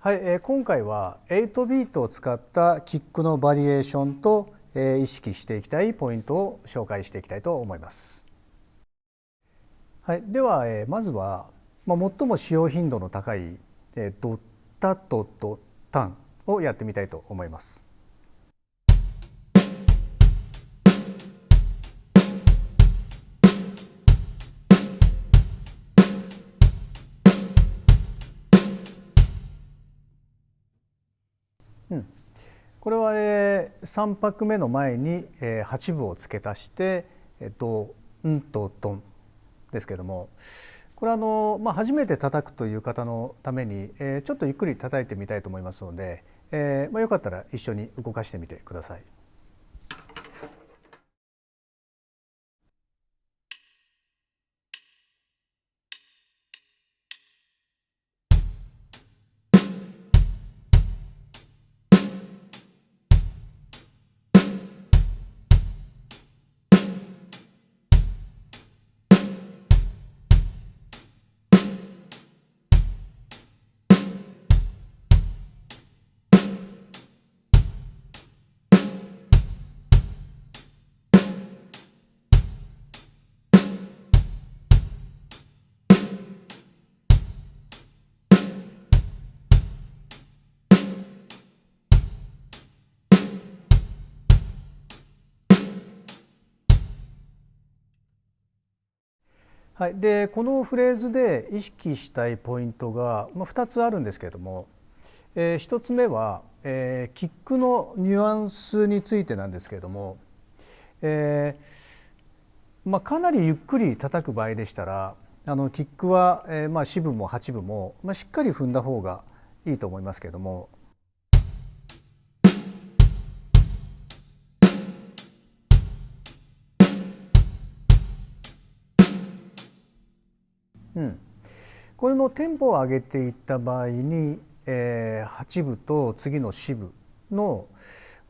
はい、今回は8ビートを使ったキックのバリエーションと、意識していきたいポイントを紹介していきたいと思います。はい、では、まずは、最も使用頻度の高い、ドッタドドッタンをやってみたいと思います。これは、3拍目の前に、8分を付け足してドンとドンですけども、これは初めて叩くという方のために、ちょっとゆっくり叩いてみたいと思いますので、よかったら一緒に動かしてみてください。はい、でこのフレーズで意識したいポイントが、2つあるんですけれども、1つ目は、キックのニュアンスについてなんですけれども、かなりゆっくり叩く場合でしたらキックは、四分も八分も、しっかり踏んだ方がいいと思いますけれども、これのテンポを上げていった場合に、八分と次の四分の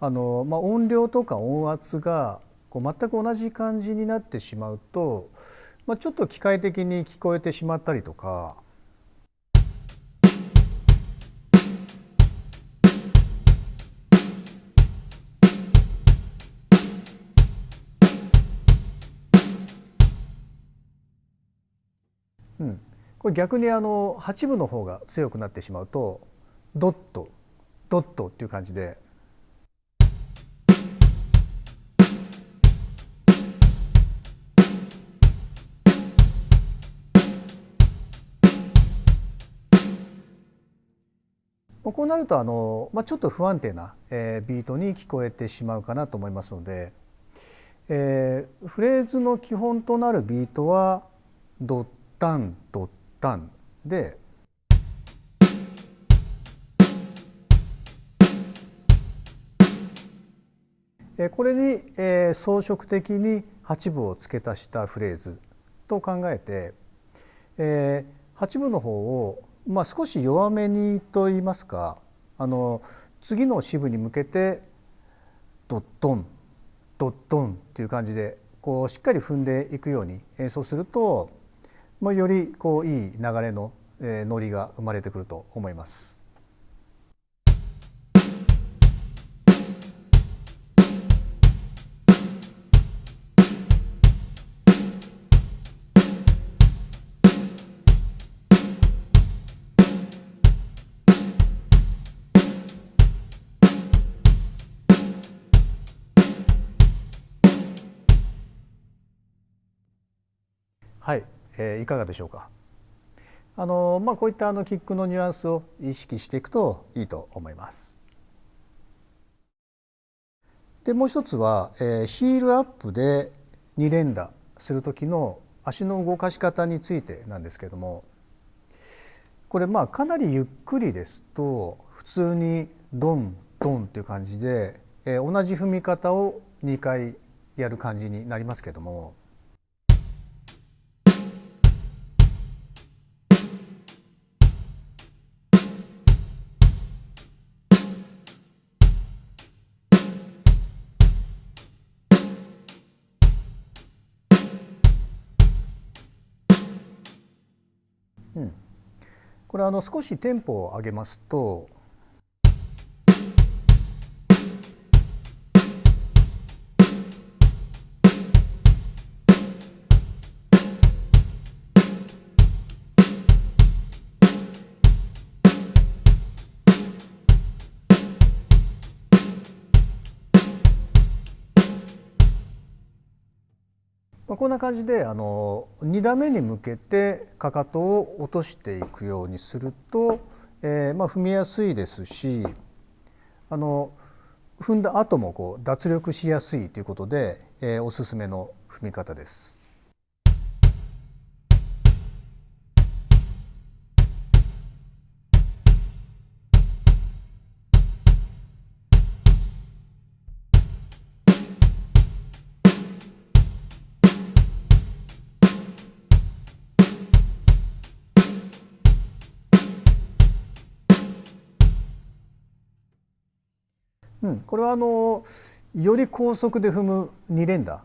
音量とか音圧が全く同じ感じになってしまうと、ちょっと機械的に聞こえてしまったりとか、これ逆に八分の方が強くなってしまうとドットドットっていう感じで、こうなるとちょっと不安定な、ビートに聞こえてしまうかなと思いますので、フレーズの基本となるビートはドッタンドッタンで、これに、装飾的に8分を付け足したフレーズと考えて、8分の方を、少し弱めにと言いますか、次の四分に向けてドッドンドッドンっていう感じでこうしっかり踏んでいくように演奏すると、よりこういい流れの、ノリが生まれてくると思います。はい、いかがでしょうか。こういったキックのニュアンスを意識していくといいと思います。でもう一つは、ヒールアップで2連打する時の足の動かし方についてなんですけども、これかなりゆっくりですと普通にドンドンっていう感じで、同じ踏み方を2回やる感じになりますけども、これ少しテンポを上げますと、こんな感じで2打目に向けてかかとを落としていくようにすると、踏みやすいですし、踏んだ後も脱力しやすいということで、おすすめの踏み方です。これはより高速で踏む2連打、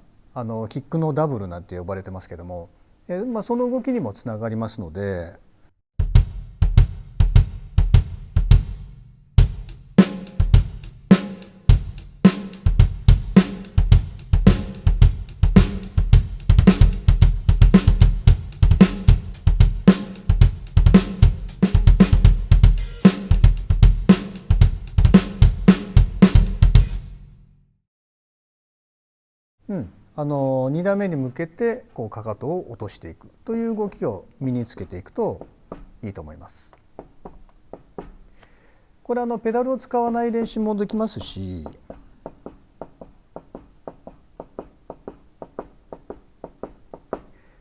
キックのダブルなんて呼ばれてますけども、その動きにもつながりますので、2打目に向けてかかとを落としていくという動きを身につけていくといいと思います。これペダルを使わない練習もできますし、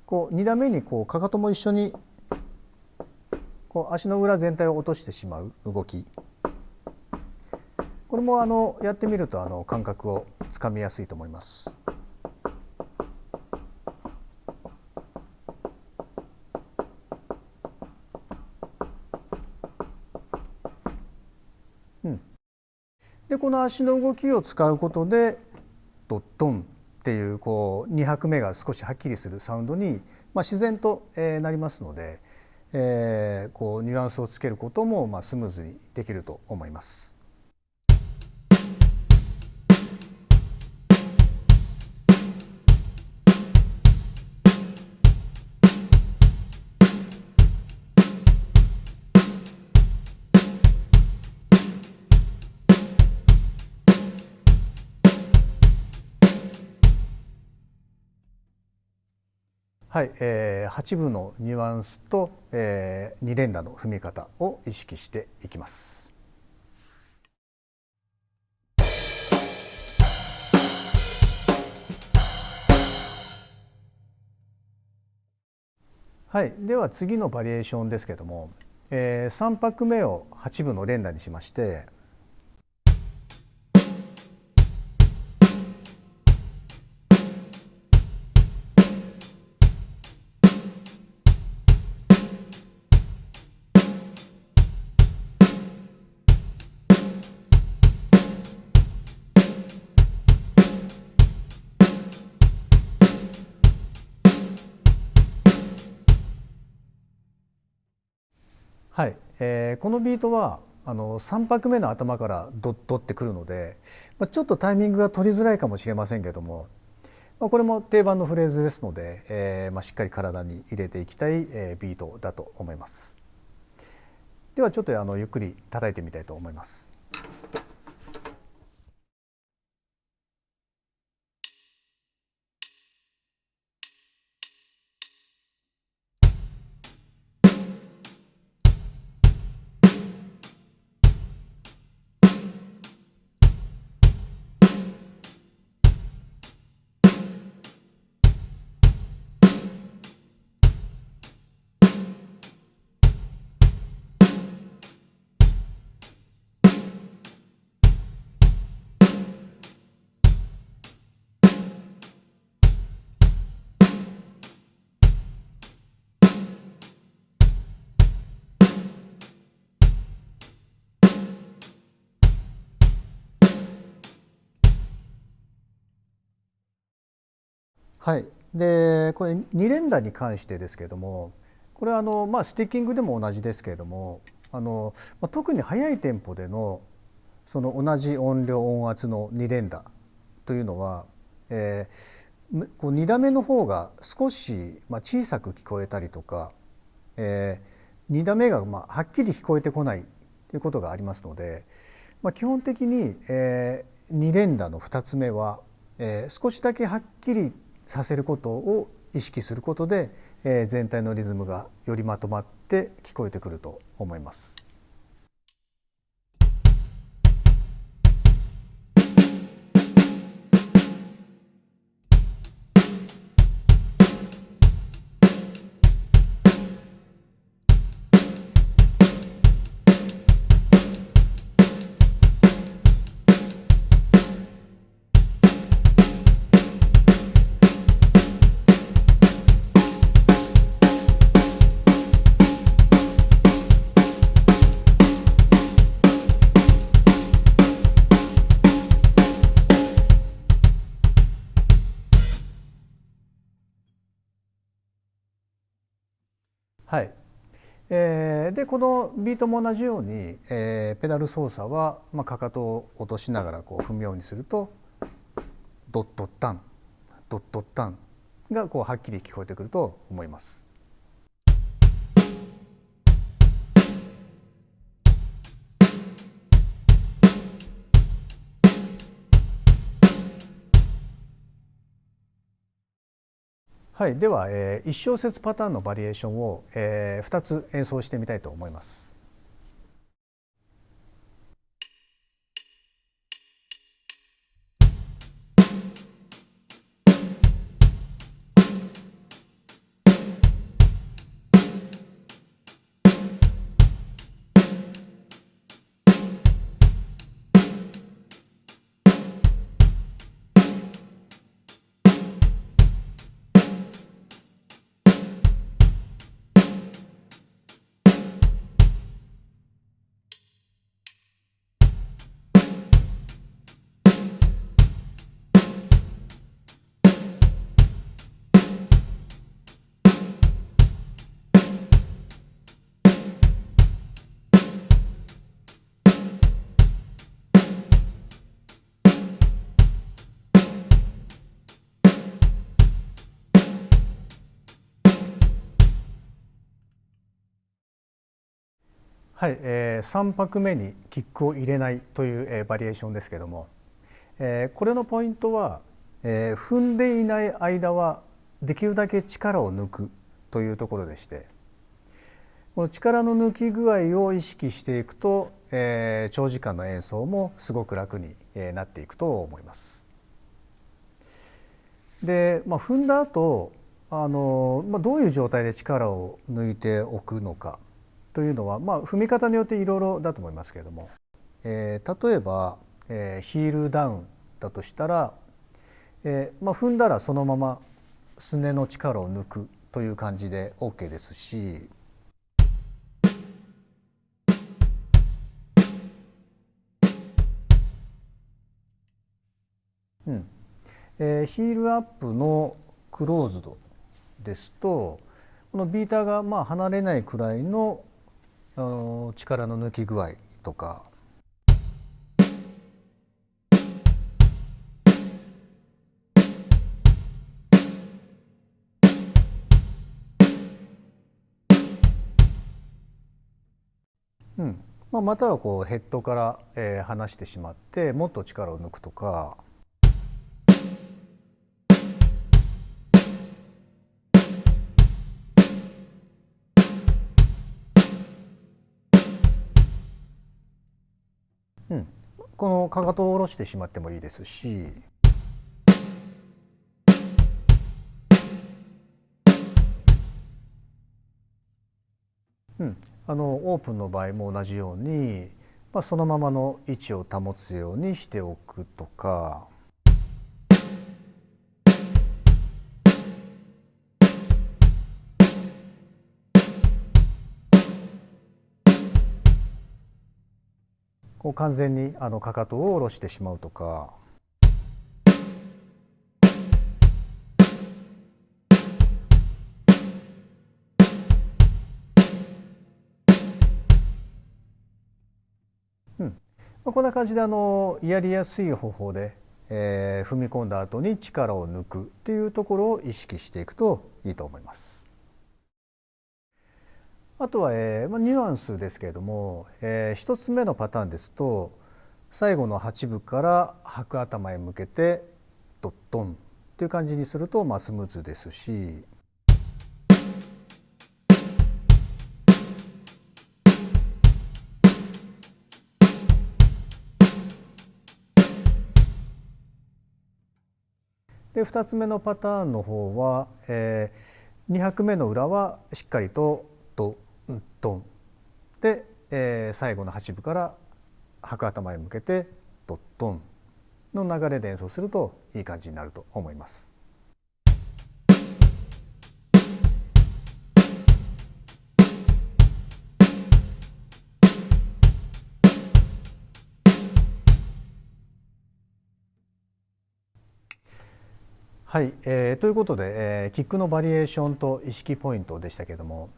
2打目にかかとも一緒に足の裏全体を落としてしまう動き、これもやってみると感覚をつかみやすいと思います。でこの足の動きを使うことでドッドンっていう2拍目が少しはっきりするサウンドに、自然となりますので、ニュアンスをつけることもスムーズにできると思います。はい、8分のニュアンスと、2連打の踏み方を意識していきます。はい、では次のバリエーションですけども、3拍目を8分の連打にしまして、はい、このビートは3拍目の頭からドッドってくるので、ちょっとタイミングが取りづらいかもしれませんけども、これも定番のフレーズですので、しっかり体に入れていきたい、ビートだと思います。ではちょっとゆっくり叩いてみたいと思います。はい、でこれ2連打に関してですけれども、これはスティッキングでも同じですけれども、特に速いテンポでのその同じ音量音圧の2連打というのは、こう2打目の方が少し小さく聞こえたりとか、2打目がはっきり聞こえてこないということがありますので、基本的に2連打の2つ目は少しだけはっきりさせることを意識することで全体のリズムがよりまとまって聞こえてくると思います。はい。でこのビートも同じように、ペダル操作は、かかとを落としながらこう踏むようにするとドッドッタンドッドッタンがこうはっきり聞こえてくると思います。はい、では、1小節パターンのバリエーションを、2つ演奏してみたいと思います。はい、3拍目にキックを入れないという、バリエーションですけれども、これのポイントは、踏んでいない間はできるだけ力を抜くというところでして、この力の抜き具合を意識していくと、長時間の演奏もすごく楽になっていくと思います。で、踏んだ後どういう状態で力を抜いておくのかというのは、踏み方によっていろいろだと思いますけれども、例えば、ヒールダウンだとしたら、踏んだらそのまますねの力を抜くという感じで OK ですし、ヒールアップのクローズドですと、このビーターが離れないくらいの力の抜き具合とか、またはこうヘッドから、離してしまってもっと力を抜くとか。このかかとを下ろしてしまってもいいですし、オープンの場合も同じように、そのままの位置を保つようにしておくとか。こう完全にかかとを下ろしてしまうとか。こんな感じでやりやすい方法で、踏み込んだ後に力を抜くっていうところを意識していくといいと思います。あとは、ニュアンスですけれども、1つ目のパターンですと最後の8分から吐く頭へ向けてドットンっていう感じにすると、スムーズですし、で2つ目のパターンの方は、2拍目の裏はしっかりとドンドンで、最後の8分から吐く頭へ向けてドッドンの流れで演奏するといい感じになると思います。はい、ということで、キックのバリエーションと意識ポイントでしたけれども、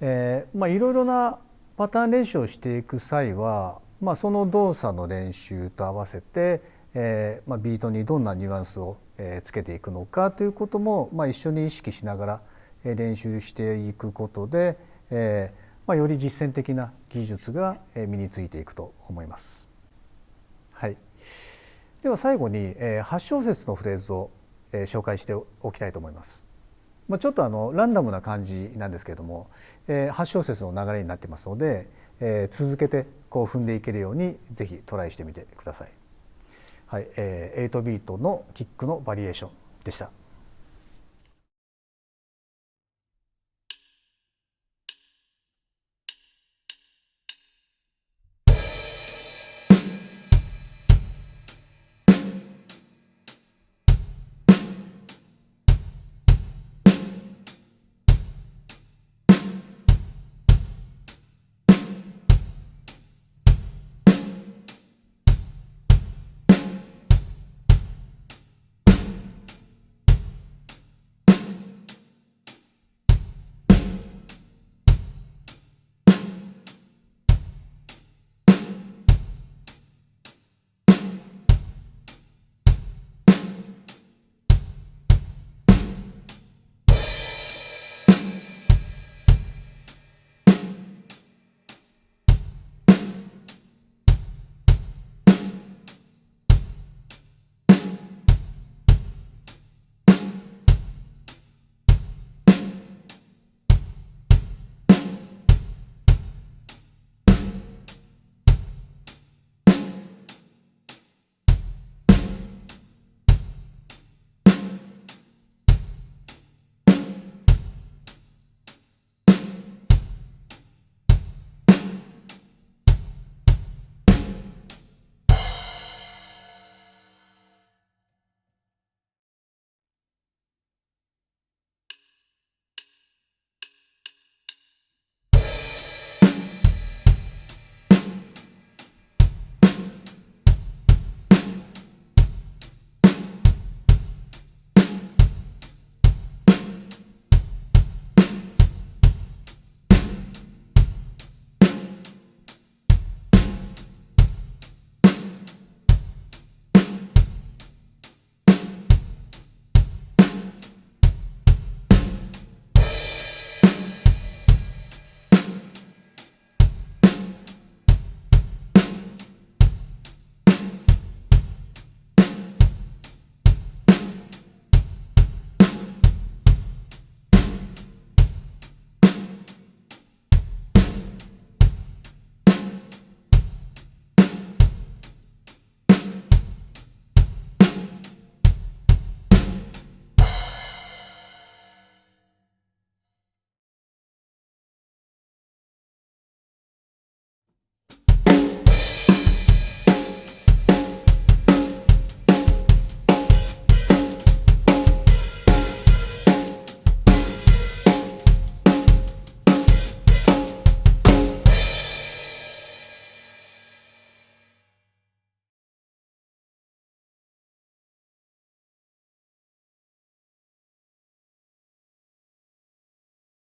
いろいろなパターン練習をしていく際は、その動作の練習と合わせて、ビートにどんなニュアンスをつけていくのかということも、一緒に意識しながら練習していくことで、より実践的な技術が身についていくと思います。はい、では最後に8小節のフレーズを紹介しておきたいと思います。ちょっとランダムな感じなんですけれども、8小節の流れになってますので、続けてこう踏んでいけるようにぜひトライしてみてください。はい、8ビートのキックのバリエーションでした。